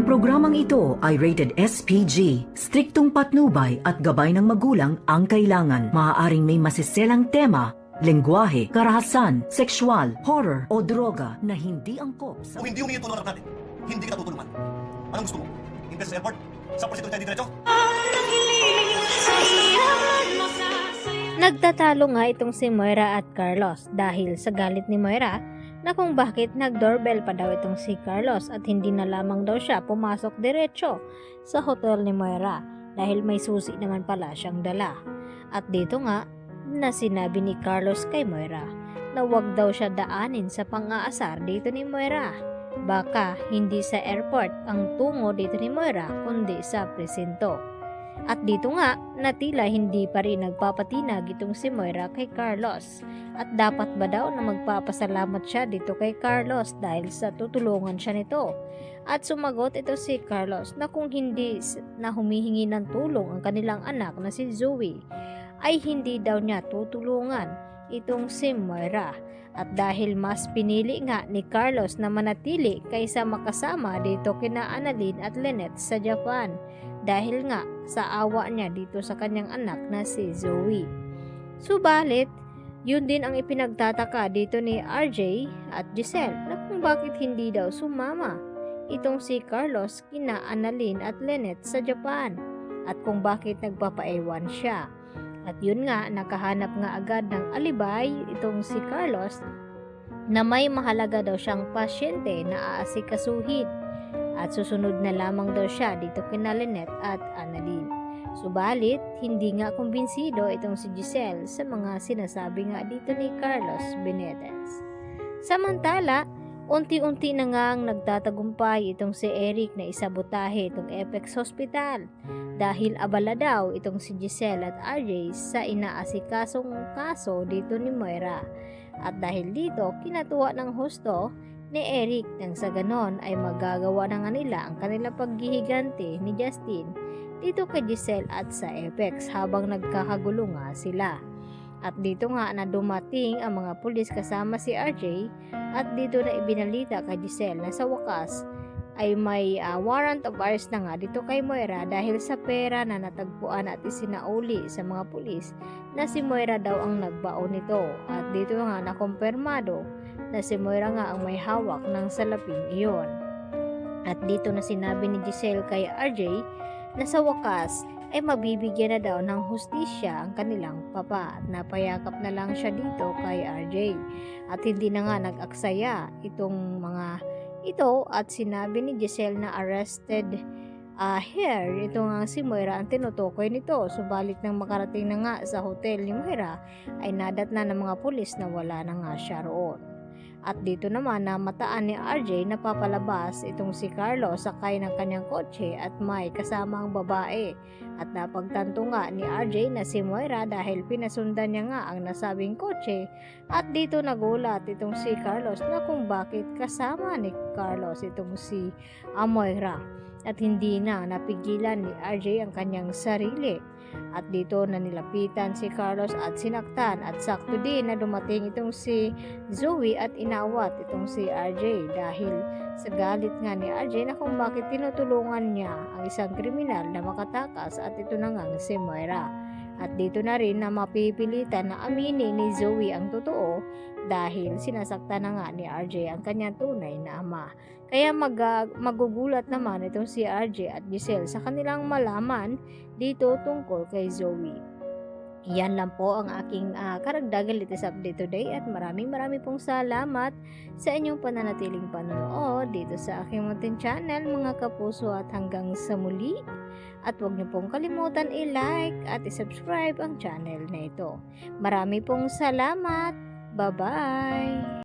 programang ito ay rated SPG. Striktong patnubay at gabay ng magulang ang kailangan. Maaaring may masiselang tema, lengguwahe, karahasan, sexual, horror o droga na hindi angkop sa... Kung hindi humingi tulong anak natin, hindi kita tutulungan. Anong gusto mo? Invest sa airport? Sa prostitute tayo diretso? Nagtatalo nga itong si Moira at Carlos dahil sa galit ni Moira na kung bakit nag-doorbell pa daw itong si Carlos at hindi na lamang daw siya pumasok diretso sa hotel ni Moira dahil may susi naman pala siyang dala. At dito nga na sinabi ni Carlos kay Moira na wag daw siya daanin sa pang-aasar dito ni Moira. Baka hindi sa airport ang tungo dito ni Moira kundi sa presinto. At dito nga na tila hindi pa rin nagpapatinag itong si Moira kay Carlos. At dapat ba daw na magpapasalamat siya dito kay Carlos dahil sa tutulungan siya nito. At sumagot ito si Carlos na kung hindi na humihingi ng tulong ang kanilang anak na si Zoe ay hindi daw niya tutulungan itong si Moira. At dahil mas pinili nga ni Carlos na manatili kaysa makasama dito kina Annalyn at Lynette sa Japan dahil nga sa awa niya dito sa kanyang anak na si Zoe. Subalit, yun din ang ipinagtataka dito ni RJ at Giselle na kung bakit hindi daw sumama itong si Carlos kina Annalyn at Lynette sa Japan at kung bakit nagpapaewan siya. At yun nga, nakahanap nga agad ng alibay itong si Carlos na may mahalaga daw siyang pasyente na aasikasuhin at susunod na lamang daw siya dito kina Lynette at Annalyn. Subalit, hindi nga kumbinsido itong si Giselle sa mga sinasabi nga dito ni Carlos Benitez. Samantala, unti-unti na nga ang nagtatagumpay itong si Eric na isabotahe itong Apex Hospital dahil abala daw itong si Giselle at RJ sa inaasikasong kaso dito ni Moira. At dahil dito, kinatuwa ng husto ni Eric nang sa ganon ay magagawa na nga nila ang kanilang paghihiganti ni Justin dito kay Giselle at sa Apex habang nagkakagulo nga sila. At dito nga na dumating ang mga pulis kasama si RJ at dito na ibinalita kay Giselle na sa wakas ay may warrant of arrest na nga dito kay Moira dahil sa pera na natagpuan at isinauli sa mga pulis na si Moira daw ang nagbaon nito. At dito nga nakumpirmado na si Moira nga ang may hawak ng salaping iyon. At dito na sinabi ni Giselle kay RJ na sa wakas ay mabibigyan na daw ng hustisya ang kanilang papa at napayakap na lang siya dito kay RJ. At hindi na nga nag-aksaya itong mga ito at sinabi ni Giselle na arrested here. Ito nga si Moira ang tinutukoy nito. Subalit nang makarating na nga sa hotel ni Moira ay nadatna ng mga pulis na wala na nga siya roon. At dito naman na mataan ni RJ na papalabas itong si Carlos sakay ng kanyang kotse at may kasamang babae. At napagtanto nga ni RJ na si Moira dahil pinasundan niya nga ang nasabing kotse. At dito nagulat itong si Carlos na kung bakit kasama ni Carlos itong si Moira. At hindi na napigilan ni RJ ang kanyang sarili. At dito na nilapitan si Carlos at sinaktan at sakto din na dumating itong si Zoe at inawat itong si RJ dahil sa galit nga ni RJ na kung bakit tinutulungan niya ang isang kriminal na makatakas at ito na nga si Moira. At dito na rin na mapipilitan na aminin ni Zoe ang totoo dahil sinasaktan na nga ni RJ ang kanyang tunay na ama. Kaya magugulat naman itong si RJ at Giselle sa kanilang malaman dito tungkol kay Zoe. Yan lang po ang aking karagdagan latest update today at maraming pong salamat sa inyong pananatiling panonood dito sa aking munting channel mga kapuso at hanggang sa muli. At huwag niyo pong kalimutan i-like at i-subscribe ang channel na ito. Marami pong salamat. Bye-bye!